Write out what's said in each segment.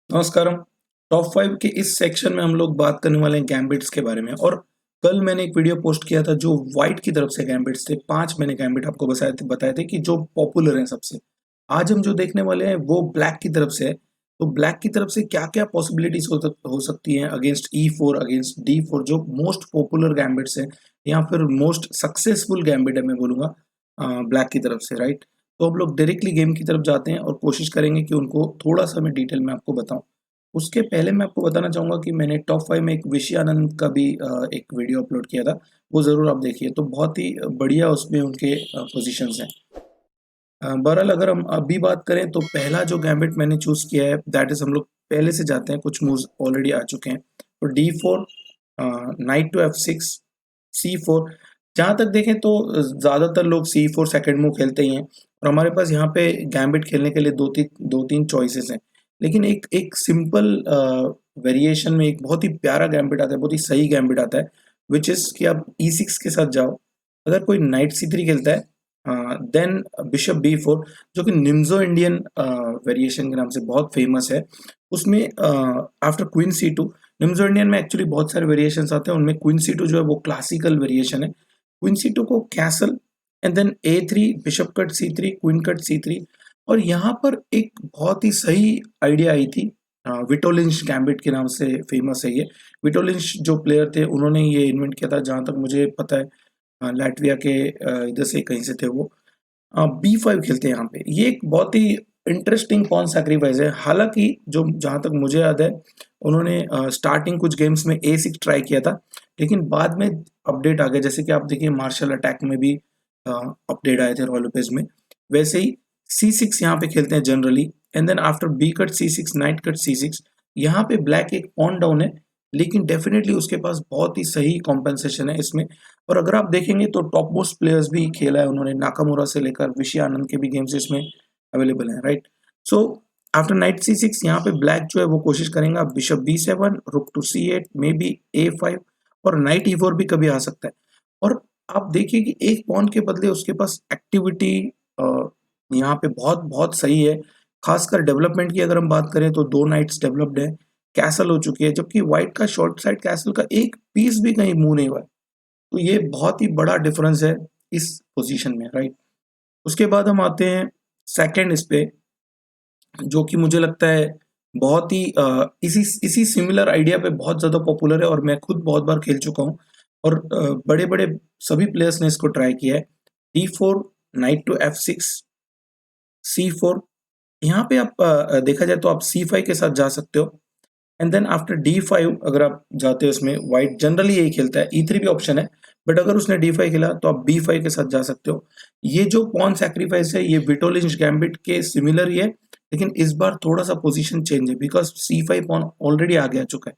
नमस्कारम। Top 5 के इस section में हम लोग बात करने वाले हैं गैम्बिट्स के बारे में। और कल मैंने एक वीडियो पोस्ट किया था जो व्हाइट की तरफ से गैम्बिट्स थे। 5 मैंने गैम्बिट आपको बताए थे कि जो पॉपुलर हैं सबसे। आज हम जो देखने वाले हैं वो ब्लैक की तरफ से है। तो ब्लैक की तरफ से क्या क्या पॉसिबिलिटीज हो सकती हैं अगेंस्ट E4, अगेंस्ट D4, जो मोस्ट पॉपुलर गैम्बिट्स हैं या फिर मोस्ट सक्सेसफुल गैम्बिट है मैं बोलूंगा ब्लैक की तरफ से, राइट। तो हम लोग डायरेक्टली गेम की तरफ जाते हैं और कोशिश करेंगे कि उनको थोड़ा सा मैं डिटेल में आपको बताऊं। उसके पहले मैं आपको बताना चाहूंगा कि मैंने टॉप 5 में एक विषय आनंद का भी एक वीडियो अपलोड किया था। वो ज़रूर आप देखिए, तो बहुत ही बढ़िया उसमें उनके पोजीशंस हैं। बहरहाल अगर हम अभी बात करें तो पहला जो गैम्बिट मैंने चूज किया है दैट इज, हम लोग पहले से जाते हैं, कुछ मूव्स ऑलरेडी आ चुके हैं। तो D4, night to F6, C4। जहाँ तक देखें तो ज़्यादातर लोग C4 सेकंड मूव खेलते ही हैं और हमारे पास यहाँ पे गैम्बिट खेलने के लिए दो तीन चॉइसेस हैं। लेकिन एक एक सिंपल वेरिएशन में एक बहुत ही प्यारा गैम्बिट आता है, बहुत ही सही गैम्बिट आता है, विच इज़ कि आप E6 के साथ जाओ। अगर कोई नाइट C3 खेलता है, देन बिशप B4, जो कि निम्जो इंडियन वेरिएशन के नाम से बहुत फेमस है। उसमें आफ्टर क्वीन C2, निम्जो इंडियन में एक्चुअली बहुत सारे वेरिएशंस आते हैं, उनमें क्वीन C2 जो है वो क्लासिकल वेरिएशन है। क्वीन C2 को castle and then A3, bishop cut C3, queen cut C3। और यहाँ पर एक बहुत ही सही आइडिया आई थी, विटोलिंश गैम्बिट के नाम से फेमस है ये। विटोलिंश जो प्लेयर थे उन्होंने ये इन्वेंट किया था, जहाँ तक मुझे पता है लैटविया के इधर से कहीं से थे वो। B5 खेलते हैं यहाँ पे। ये एक बहुत ही इंटरेस्टिंग पॉन सैक्रिफाइस है। हालांकि जो जहाँ तक मुझे याद है उन्होंने स्टार्टिंग कुछ गेम्स में A6 ट्राई किया था, लेकिन बाद में अपडेट आ गया। जैसे कि आप देखिए मार्शल अटैक में भी अपडेट आए थे रॉयल ओपेज में, वैसे ही C6 यहाँ पे खेलते हैं generally. And then after B cut C6, knight cut C6। यहाँ पे ब्लैक एक पॉन डाउन है, लेकिन डेफिनेटली उसके पास बहुत ही सही कॉम्पेंसेशन है इसमें। और अगर आप देखेंगे तो टॉप मोस्ट प्लेयर्स भी खेला है उन्होंने, नाकामुरा से लेकर विषय आनंद के भी गेम्स इसमें अवेलेबल हैं, right. So after night C6 यहाँ पे ब्लैक जो है वो कोशिश करेंगे बिशप B7, रुक to C8, may be A5, और नाइट E4 भी कभी आ सकता है। और आप देखिए कि एक पॉन के बदले उसके पास एक्टिविटी यहाँ पे बहुत बहुत सही है। खासकर डेवलपमेंट की अगर हम बात करें तो 2 नाइट्स डेवलप्ड है, कैसल हो चुकी है, जबकि व्हाइट का शॉर्ट साइड कैसल का एक पीस भी कहीं मूव नहीं हुआ है। तो ये बहुत ही बड़ा डिफरेंस है इस पोजीशन में, राइट। उसके बाद हम आते हैं सेकंड इस पे, जो कि मुझे लगता है बहुत ही इसी इसी सिमिलर आइडिया पे बहुत ज़्यादा पॉपुलर है और मैं खुद बहुत बार खेल चुका हूँ। और बड़े बड़े सभी प्लेयर्स ने इसको ट्राई किया है। D4, night to F6, C4। यहाँ पे आप देखा जाए तो आप C5 के साथ जा सकते हो। एंड देन आफ्टर D5 अगर आप जाते हो, इसमें व्हाइट जनरली यही खेलता है। E3 भी ऑप्शन है, बट अगर उसने D5 खेला तो आप B5 के साथ जा सकते हो। ये जो पॉन सैक्रिफाइस है ये विटोलिंश गैम्बिट के सिमिलर ही है, लेकिन इस बार थोड़ा सा पोजीशन चेंज है बिकॉज C5 पॉन ऑलरेडी आगे आ चुका है,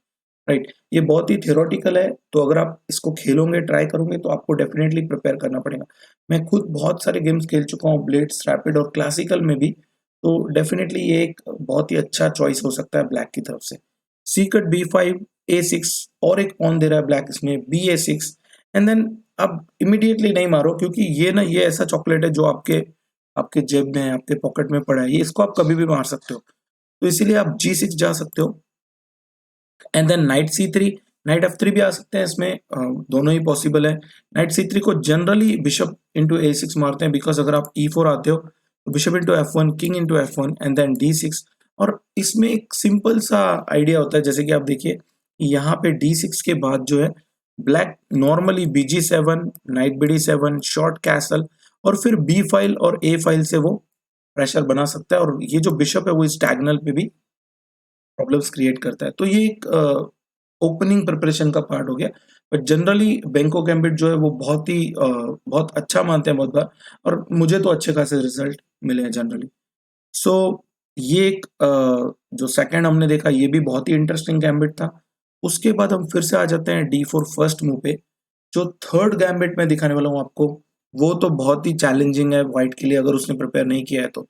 राइट। ये बहुत ही थियोरेटिकल है, तो अगर आप इसको खेलोगे, ट्राई करोगे, तो आपको डेफिनेटली प्रिपेयर करना पड़ेगा। मैं खुद बहुत सारे गेम्स खेल चुका हूँ, ब्लेड्स, रैपिड और क्लासिकल में भी। तो डेफिनेटली ये एक बहुत ही अच्छा चॉइस हो सकता है ब्लैक की तरफ से। सी कट B5, A6, और एक पॉन दे रहा है ब्लैक इसमें, BA6। एंड देन अब इमीडिएटली नहीं मारो, क्योंकि ये ऐसा चॉकलेट है जो आपके आपके जेब में है, आपके पॉकेट में पड़ा है, ये इसको आप कभी भी मार सकते हो। तो इसीलिए आप G6 जा सकते हो। And then night C3, night F3 भी आ सकते हैं इसमें, दोनों ही पॉसिबल है। नाइट C3 को जनरली बिशप इंटू A6 मारते हैं, बिकॉज अगर आप E4 आते हो तो bishop into F1, king into F1 and then D6। और इसमें एक सिंपल सा आइडिया होता है, जैसे कि आप देखिए यहाँ पे D6 के बाद जो है black normally BG7, night BD7, short castle, और फिर B फाइल और A फाइल से वो प्रेशर बना सकता है। और ये जो बिशप है वो इस डायगोनल पे भी प्रॉब्लम्स क्रिएट करता है। तो ये एक ओपनिंग प्रिपरेशन का पार्ट हो गया। बट जनरली बैंको गैम्बिट जो है वो बहुत अच्छा मानते हैं बहुत बार, और मुझे तो अच्छे खासे रिजल्ट मिले हैं जनरली। सो ये एक जो सेकंड हमने देखा ये भी बहुत ही इंटरेस्टिंग गैम्बिट था। उसके बाद हम फिर से आ जाते हैं D4 फर्स्ट मूव पे। जो थर्ड गैम्बिट मैं दिखाने वाला हूँ आपको, वो तो बहुत ही चैलेंजिंग है व्हाइट के लिए अगर उसने प्रिपेयर नहीं किया है तो।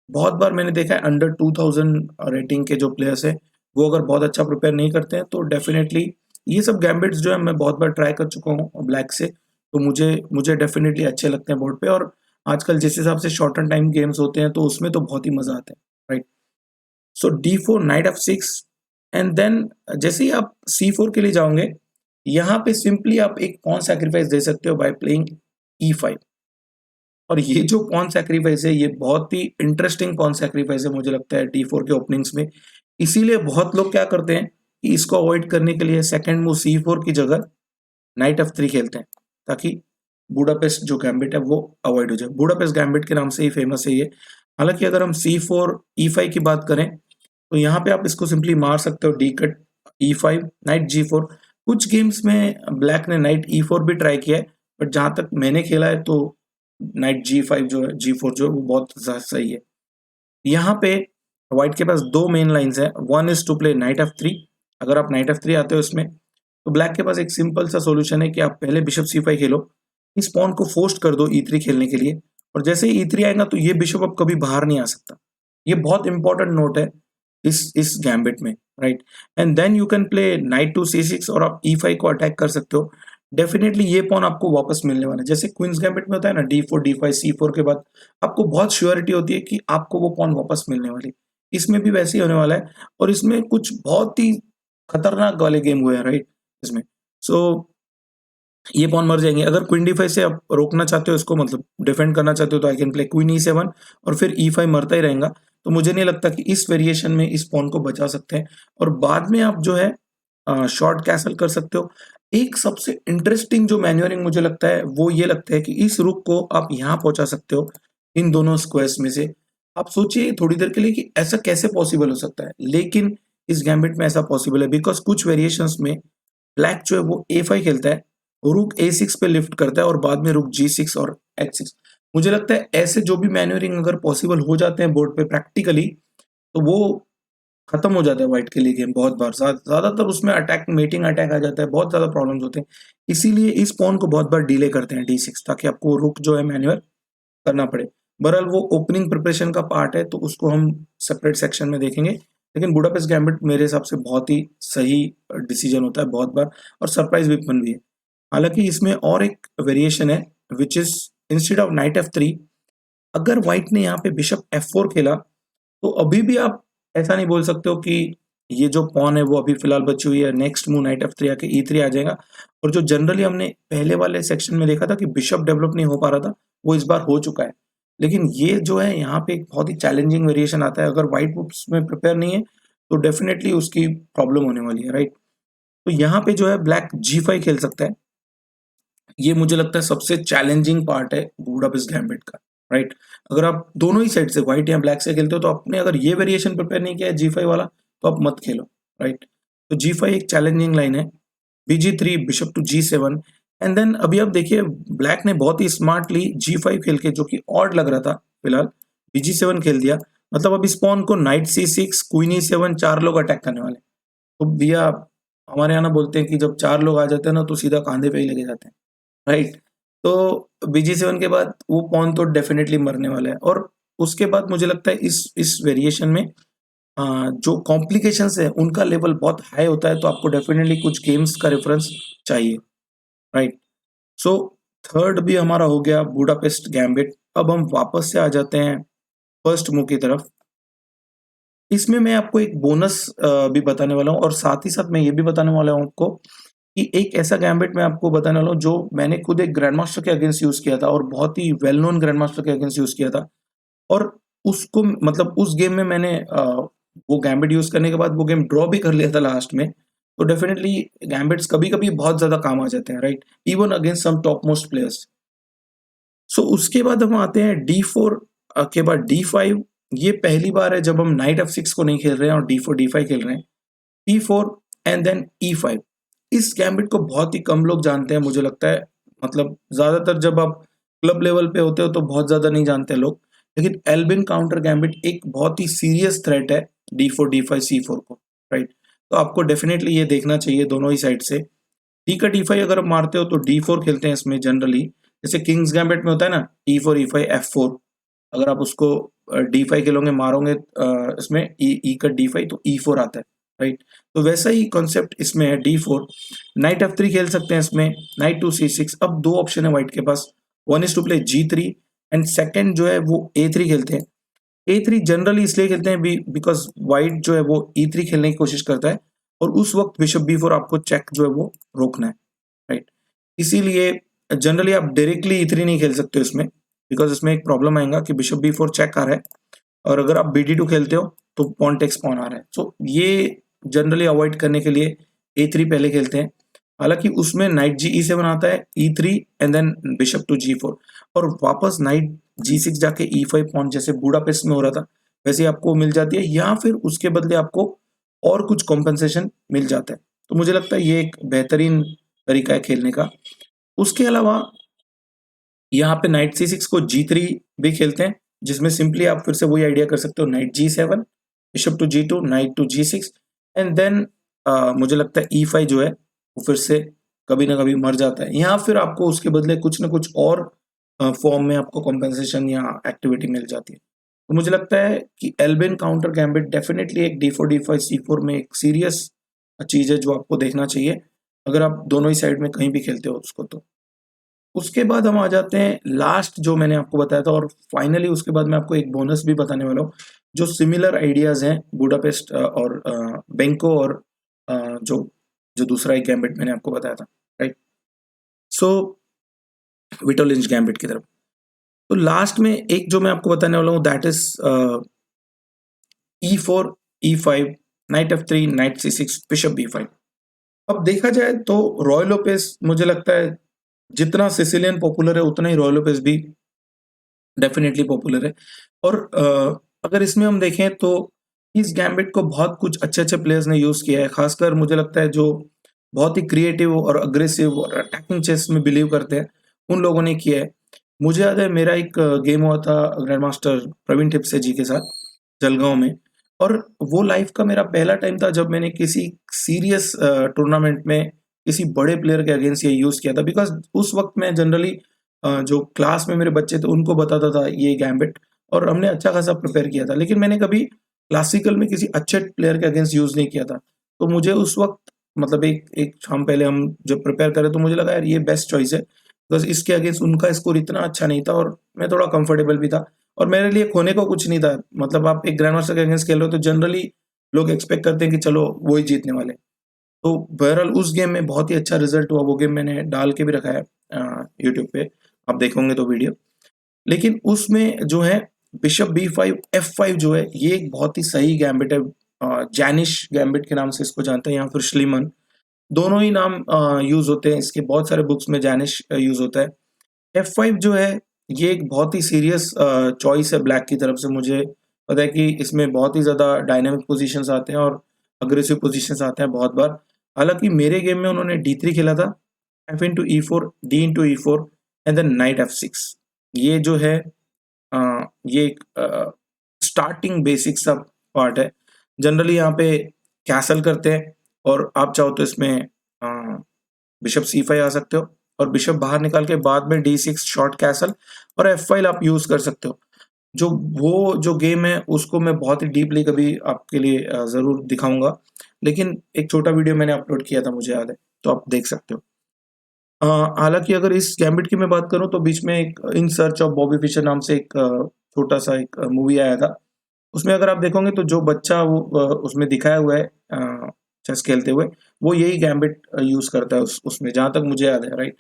बहुत बार मैंने देखा है अंडर 2000 रेटिंग के जो प्लेयर्स है वो अगर बहुत अच्छा प्रिपेयर नहीं करते हैं तो डेफिनेटली ये सब गैम्बिट्स जो है मैं बहुत बार ट्राई कर चुका हूँ ब्लैक से, तो मुझे मुझे डेफिनेटली अच्छे लगते हैं बोर्ड पे। और आजकल जिस हिसाब से शॉर्टर टाइम गेम्स होते हैं तो उसमें तो बहुत ही मजा आता है, right. So D4 knight F6 and then जैसे ही आप C4 के लिए जाओगे, यहाँ पे सिंपली आप एक पॉन सैक्रिफाइस दे सकते हो बाय प्लेइंग E5। और ये जो पॉन सैक्रिफाइस है, ये बहुत ही इंटरेस्टिंग पॉन सैक्रिफाइस है मुझे लगता है D4 के ओपनिंग्स में। इसीलिए बहुत लोग क्या करते हैं कि इसको अवॉइड करने के लिए सेकंड मूव C4 की जगह नाइट F3 खेलते हैं, ताकि बुडापेस्ट जो गैम्बिट है वो अवॉइड हो जाए। बुडापेस्ट गैम्बिट के नाम से ही फेमस है ये। हालांकि अगर हम C4 E5 की बात करें, तो यहाँ पे आप इसको सिंपली मार सकते हो D cut E5 night G4। कुछ गेम्स में ब्लैक ने नाइट E4 भी ट्राई किया है, बट जहाँ तक मैंने खेला है तो नाइट G5 जो है, G4 जो है, वो बहुत सही है। यहाँ पे व्हाइट के पास दो मेन लाइंस है। One is to play knight F3। अगर आप नाइट F3 आते हो इसमें, तो ब्लैक के पास एक सिंपल सा सोल्यूशन है कि आप पहले बिशप C5 खेलो, इस पॉन को फोर्स कर दो E3 खेलने के लिए, और जैसे ही E3 आएगा तो ये बिशप अब कभी बाहर नहीं आ सकता। ये बहुत इंपॉर्टेंट नोट है इस गैम्बिट में, right. And then you can play knight to C6 और आप E5 को अटैक कर सकते हो। डेफिनेटली ये पॉन आपको वापस मिलने वाला है। जैसे क्वींस गैम्बिट में होता है ना, D4 D5 C4 के बाद आपको बहुत श्योरिटी होती है कि आपको वो पॉन वापस मिलने वाली। इसमें भी वैसे ही होने वाला है, और इसमें कुछ बहुत ही खतरनाक वाले गेम हुए हैं, राइट, इसमें। सो ये पॉन मर जाएंगे। अगर क्वीन D5 से आप रोकना चाहते हो इसको, मतलब डिफेंड करना चाहते हो, तो I can play queen E7 और फिर E5 मरता ही रहेगा। तो मुझे नहीं लगता कि इस वेरिएशन में इस पॉन को बचा सकते हैं, और बाद में आप जो है शॉर्ट कैसल कर सकते हो। एक सबसे इंटरेस्टिंग जो मैन्योरिंग मुझे लगता है वो ये लगता है कि इस रुक को आप यहाँ पहुंचा सकते हो, इन दोनों स्क्वायर्स में से। आप सोचिए थोड़ी देर के लिए कि ऐसा कैसे पॉसिबल हो सकता है, लेकिन इस गैम्बिट में ऐसा पॉसिबल है बिकॉज कुछ वेरिएशंस में ब्लैक जो है वो A5 खेलता है, रुक A6 पे लिफ्ट करता है, और बाद में रुक G6 और H6। मुझे लगता है ऐसे जो भी मैन्योरिंग अगर पॉसिबल हो जाते हैं बोर्ड पे प्रैक्टिकली, तो वो खत्म हो जाता है व्हाइट के लिए गेम बहुत बार। ज्यादातर उसमें अटैक, मेटिंग अटैक आ जाता है, बहुत ज्यादा प्रॉब्लम्स होते हैं। इसीलिए इस पॉन को बहुत बार डिले करते हैं D6, ताकि आपको रुक जो है मैन्युअल करना पड़े। बहरहाल वो ओपनिंग प्रिपरेशन का पार्ट है, तो उसको हम सेपरेट सेक्शन में देखेंगे। लेकिन बुडापेस्ट गैम्बिट मेरे हिसाब से बहुत ही सही डिसीजन होता है बहुत बार, और सरप्राइज वेपन भी है। हालांकि इसमें और एक वेरिएशन है, which is instead of night F3, अगर व्हाइट ने यहाँ पे बिशप F4 खेला, तो अभी भी आप ऐसा नहीं बोल सकते हो कि ये जो पॉन है वो अभी फिलहाल बची हुई है, नेक्स्ट मूव नाइट F3 आके E3 आ जाएगा। और जो जनरली हमने पहले वाले सेक्शन में देखा था कि बिशप डेवलप नहीं हो पा रहा था, वो इस बार हो चुका है। लेकिन ये जो है यहाँ पे एक बहुत ही चैलेंजिंग वेरिएशन आता है। अगर व्हाइट उसमें प्रिपेयर नहीं है, तो डेफिनेटली उसकी प्रॉब्लम होने वाली है, राइट। तो यहाँ पे जो है ब्लैक G5 खेल सकता है। ये मुझे लगता है सबसे चैलेंजिंग पार्ट है बुडापेस्ट गैम्बिट का, राइट। अगर आप दोनों ही साइड से, व्हाइट या ब्लैक से खेलते हो, तो आपने अगर ये वेरिएशन प्रिपेयर नहीं किया है G5 वाला, तो आप मत खेलो, राइट। तो G5 एक चैलेंजिंग लाइन है। BG3 bishop to G7, and then अभी आप देखिए ब्लैक ने बहुत ही स्मार्टली G5 खेल के, जो कि ऑड लग रहा था फिलहाल, BG7 खेल दिया। मतलब अब इस पॉन को नाइट C6 क्वीन E7 चार लोग अटैक करने वाले। तो भैया, हमारे यहाँ ना बोलते हैं कि जब चार लोग आ जाते हैं ना, तो सीधा कांधे पे ही लेके जाते हैं, राइट। तो BG7 के बाद वो पॉन तो डेफिनेटली मरने वाला है। और उसके बाद मुझे लगता है इस वेरिएशन में जो कॉम्प्लिकेशंस है उनका लेवल बहुत हाई होता है, तो आपको डेफिनेटली कुछ गेम्स का रेफरेंस चाहिए, राइट। सो थर्ड भी हमारा हो गया बुडापेस्ट गैम्बिट। अब हम वापस से आ जाते हैं फर्स्ट मूव की तरफ। इसमें मैं आपको एक बोनस भी बताने वाला हूँ, और साथ ही साथ मैं ये भी बताने वाला हूँ आपको कि एक ऐसा गैम्बिट मैं आपको बताने वाला हूँ जो मैंने खुद एक ग्रैंड मास्टर के अगेंस्ट यूज किया था, और बहुत ही वेल नोन ग्रैंड मास्टर के अगेंस्ट यूज किया था। और उसको, मतलब उस गेम में मैंने वो गैम्बिट यूज करने के बाद वो गेम ड्रॉ भी कर लिया था लास्ट में। तो डेफिनेटली गैम्बिट्स कभी कभी बहुत ज्यादा काम आ जाते हैं, right, even against some top most players. So उसके बाद हम आते हैं D4 के बाद D5। ये पहली बार है जब हम नाइट F6 को नहीं खेल रहे हैं और D4 D5 खेल रहे हैं। P4 and then E5। इस गैम्बिट को बहुत ही कम लोग जानते हैं मुझे लगता है। मतलब ज्यादातर जब आप क्लब लेवल पे होते हो तो बहुत ज्यादा नहीं जानते लोग। लेकिन एल्बिन काउंटर गैम्बिट एक बहुत ही सीरियस थ्रेट है D4 D5 C4 को, राइट। तो आपको डेफिनेटली ये देखना चाहिए दोनों ही साइड से। डी का D5 अगर आप मारते हो तो D4 खेलते हैं इसमें जनरली। जैसे किंग्स गैम्बिट में होता है ना, E4 E5 F4। अगर आप उसको D5 खेलोगे, मारोगे इसमें E का D5, तो E4 आता है, राइट। तो वैसा ही कॉन्सेप्ट इसमें है D4। नाइट F3 खेल सकते हैं इसमें, नाइट टू C6। अब दो ऑप्शन है व्हाइट के पास, one is to play G3, and second जो है वो A3 खेलते हैं। A3 जनरली इसलिए खेलते हैं बिकॉज वाइट जो है वो E3 खेलने की कोशिश करता है और उस वक्त बिशप B4 आपको चेक जो है वो रोकना है, राइट। इसीलिए जनरली आप डायरेक्टली E3 नहीं खेल सकते हो इसमें, बिकॉज इसमें एक प्रॉब्लम आएगा कि बिशप B4 चेक आ रहा है और अगर आप BD2 खेलते हो तो पॉन टेक्स पॉन आ रहा है। सो ये जनरली अवॉइड करने के लिए A3 पहले खेलते हैं। हालांकि उसमें नाइट G7 आता है, E3 and then bishop to G4 और वापस नाइट G6 जाके E5 पॉन जैसे बुडापेस्ट में हो रहा था वैसे आपको मिल जाती है, या फिर उसके बदले आपको और कुछ कॉम्पनसेशन मिल जाता है। तो मुझे लगता है ये एक बेहतरीन तरीका है खेलने का। उसके अलावा यहाँ पे नाइट C6 को G3 भी खेलते हैं, जिसमें सिंपली आप फिर से वही आइडिया कर सकते हो, knight G7, bishop to G2, knight to G6 and then मुझे लगता है E5 जो है वो फिर से कभी ना कभी मर जाता है। यहाँ फिर आपको उसके बदले कुछ ना कुछ और फॉर्म में आपको कॉम्पेंसेशन या एक्टिविटी मिल जाती है। तो मुझे लगता है कि एल्बिन काउंटर गैम्बिट डेफिनेटली एक D4 D5 C4 में एक सीरियस चीज़ है जो आपको देखना चाहिए अगर आप दोनों ही साइड में कहीं भी खेलते हो उसको। तो उसके बाद हम आ जाते हैं लास्ट जो मैंने आपको बताया था, और फाइनली उसके बाद मैं आपको एक बोनस भी बताने वाला हूँ जो सिमिलर आइडियाज हैं बुडापेस्ट और बेंको और जो जो दूसरा एक गैम्बिट मैंने आपको बताया था, राइट। सो विटो लिंच गैम्बिट की तरफ तो लास्ट में एक जो मैं आपको बताने वाला हूँ that is E4 E5 night F3 night C6 bishop B5। अब देखा जाए तो रॉय लोपेस मुझे लगता है जितना सिसिलियन पॉपुलर है उतना ही रॉय लोपेस भी डेफिनेटली पॉपुलर है। और अगर इसमें हम देखें तो इस गैम्बिट को बहुत कुछ अच्छे अच्छे प्लेयर्स ने यूज़ किया है, खासकर मुझे लगता है जो बहुत ही क्रिएटिव और अग्रेसिव और अटैकिंग चेस में बिलीव करते हैं उन लोगों ने किया है। मुझे याद है मेरा एक गेम हुआ था ग्रैंड मास्टर प्रवीण टिप्से जी के साथ जलगांव में, और वो लाइफ का मेरा पहला टाइम था जब मैंने किसी सीरियस टूर्नामेंट में किसी बड़े प्लेयर के अगेंस्ट ये यूज़ किया था। बिकॉज उस वक्त मैं जनरली जो क्लास में मेरे बच्चे थे उनको बताता था ये गैम्बिट, और हमने अच्छा खासा प्रिपेयर किया था, लेकिन मैंने कभी क्लासिकल में किसी अच्छे प्लेयर के अगेंस्ट यूज़ नहीं किया था। तो मुझे उस वक्त मतलब एक एक शाम पहले हम जब प्रिपेयर करें तो मुझे लगा यार ये बेस्ट चॉइस है, बिकॉज इसके अगेंस्ट उनका स्कोर इतना अच्छा नहीं था और मैं थोड़ा कंफर्टेबल भी था और मेरे लिए खोने को कुछ नहीं था। मतलब आप एक ग्रैंड मास्टर के अगेंस्ट खेल रहे हो तो जनरली लोग एक्सपेक्ट करते हैं कि चलो वो ही जीतने वाले। तो बहरहाल उस गेम में बहुत ही अच्छा रिजल्ट हुआ, वो गेम मैंने डाल के भी रखा है यूट्यूब पे, आप देखोगे तो वीडियो। लेकिन उसमें जो है बिशप B5 F5 जो है ये एक बहुत ही सही गैम्बिट है, जैनिश गैम्बिट के नाम से इसको जानते हैं या फिर श्लीमन, दोनों ही नाम यूज होते हैं इसके, बहुत सारे बुक्स में जैनिश यूज होता है। F5 जो है ये एक बहुत ही सीरियस चॉइस है ब्लैक की तरफ से। मुझे पता है कि इसमें बहुत ही ज़्यादा डायनामिक पोजीशंस आते हैं और अग्रेसिव पोजीशंस आते हैं बहुत बार। हालांकि मेरे गेम में उन्होंने D3 खेला था, F into E4, D into E4 and then knight F6। ये जो है ये एक स्टार्टिंग बेसिक सा पार्ट है। जनरली यहाँ पे कैसल करते हैं और आप चाहो तो इसमें बिशप C5 आ सकते हो और बिशप बाहर निकाल के बाद में D6 शॉर्ट कैसल और F5 आप यूज कर सकते हो। जो वो जो गेम है उसको मैं बहुत ही डीपली कभी आपके लिए जरूर दिखाऊंगा, लेकिन एक छोटा वीडियो मैंने अपलोड किया था मुझे याद है, तो आप देख सकते हो। हालांकि अगर इस गैम्बिट की मैं बात करूं तो बीच में एक in search of Bobby Fischer नाम से एक छोटा सा एक मूवी आया था। उसमें अगर आप देखोगे तो जो बच्चा वो उसमें दिखाया हुआ है चेस खेलते हुए, वो यही गैम्बिट यूज करता है उसमें, जहां तक मुझे याद है, राइट।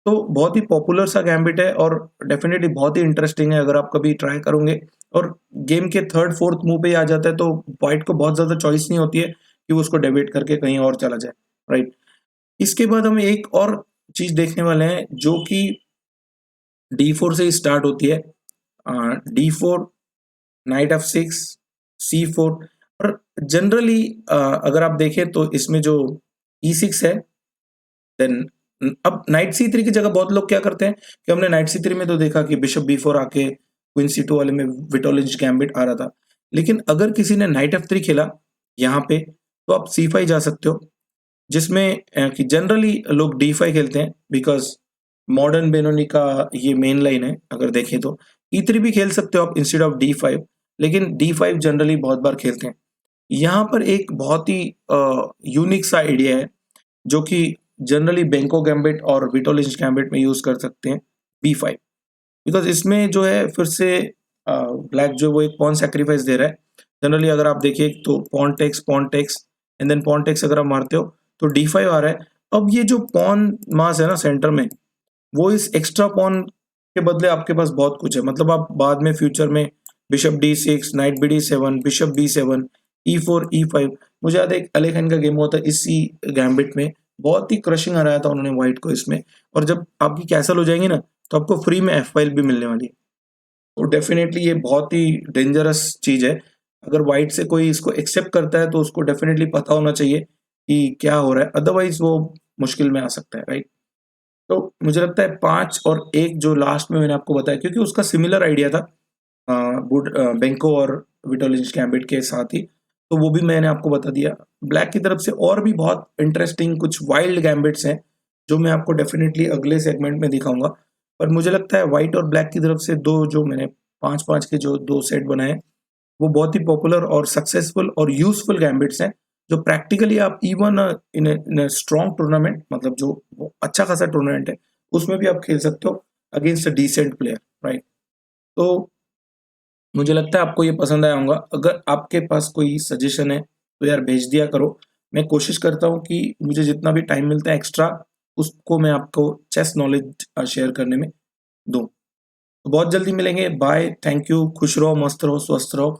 तो बहुत ही पॉपुलर सा गैम्बिट है और डेफिनेटली बहुत ही इंटरेस्टिंग है अगर आप कभी ट्राई करोगे। और गेम के थर्ड फोर्थ मूव पे ही आ जाता है तो वाइट को बहुत ज्यादा चॉइस नहीं होती है कि वो उसको डेबिट करके कहीं और चला जाए, राइट। इसके बाद हम एक और चीज देखने वाले हैं जो कि D4 से ही स्टार्ट होती है। D4, नाइट F6, C4, और जनरली अगर आप देखें तो इसमें जो E6 है, देन अब नाइट C3 की जगह बहुत लोग क्या करते हैं कि हमने नाइट C3 में तो देखा कि बिशप B4 आके क्वीन C2 वाले में विटो लिंच गैम्बिट आ रहा था, लेकिन अगर किसी ने नाइट F3 खेला यहाँ पे तो आप C5 जा सकते हो, जिसमें कि जनरली लोग D5 खेलते हैं बिकॉज मॉडर्न बेनोनी का ये मेन लाइन है। अगर देखें तो E3 भी खेल सकते हो आप इंस्टेड ऑफ D5, लेकिन D5 जनरली बहुत बार खेलते हैं। यहाँ पर एक बहुत ही यूनिक सा आइडिया है जो कि जनरली बेंको गैम्बिट और विटो लिंच गैम्बिट में यूज कर सकते हैं, B5, बिकॉज इसमें जो है फिर से ब्लैक जो वो एक पॉन सेक्रीफाइस दे रहा है। जनरली अगर आप देखिए तो pawn takes and then pawn takes अगर आप मारते हो तो d5 आ रहा है। अब ये जो पॉन मास है ना सेंटर में, वो इस एक्स्ट्रा पॉन के बदले आपके पास बहुत कुछ है। मतलब आप बाद में फ्यूचर में bishop d6, night bd7, bishop b7, e4, e5। मुझे याद है एक अली खान का गेम हुआ था इसी गैम्बिट में, बहुत ही क्रशिंग हराया था उन्होंने व्हाइट को इसमें। और जब आपकी कैसल हो जाएंगी ना तो आपको फ्री में f5 भी मिलने वाली है। तो डेफिनेटली ये बहुत ही डेंजरस चीज है। अगर व्हाइट से कोई इसको एक्सेप्ट करता है तो उसको डेफिनेटली पता होना चाहिए कि क्या हो रहा है, अदरवाइज वो मुश्किल में आ सकता है, राइट। तो मुझे लगता है 5 और 1 जो लास्ट में मैंने आपको बताया, क्योंकि उसका सिमिलर आइडिया था बेंको और विटोलिंज गैम्बिट के साथ ही, तो वो भी मैंने आपको बता दिया। ब्लैक की तरफ से और भी बहुत इंटरेस्टिंग कुछ वाइल्ड गैम्बिट्स हैं जो मैं आपको डेफिनेटली अगले सेगमेंट में दिखाऊंगा। पर मुझे लगता है व्हाइट और ब्लैक की तरफ से दो जो मैंने 5-5 के जो 2 सेट बनाए, वो बहुत ही पॉपुलर और सक्सेसफुल और यूजफुल गैम्बिट्स हैं, जो प्रैक्टिकली आप इवन इन स्ट्रॉन्ग टूर्नामेंट, मतलब जो वो अच्छा खासा टूर्नामेंट है, उसमें भी आप खेल सकते हो against a decent player, right. तो मुझे लगता है आपको ये पसंद आया होगा। अगर आपके पास कोई सजेशन है तो यार भेज दिया करो। मैं कोशिश करता हूँ कि मुझे जितना भी टाइम मिलता है एक्स्ट्रा, उसको मैं आपको चेस नॉलेज शेयर करने में दूँ। तो बहुत जल्दी मिलेंगे, बाय, थैंक यू, खुश रहो, मस्त रहो, स्वस्थ रहो।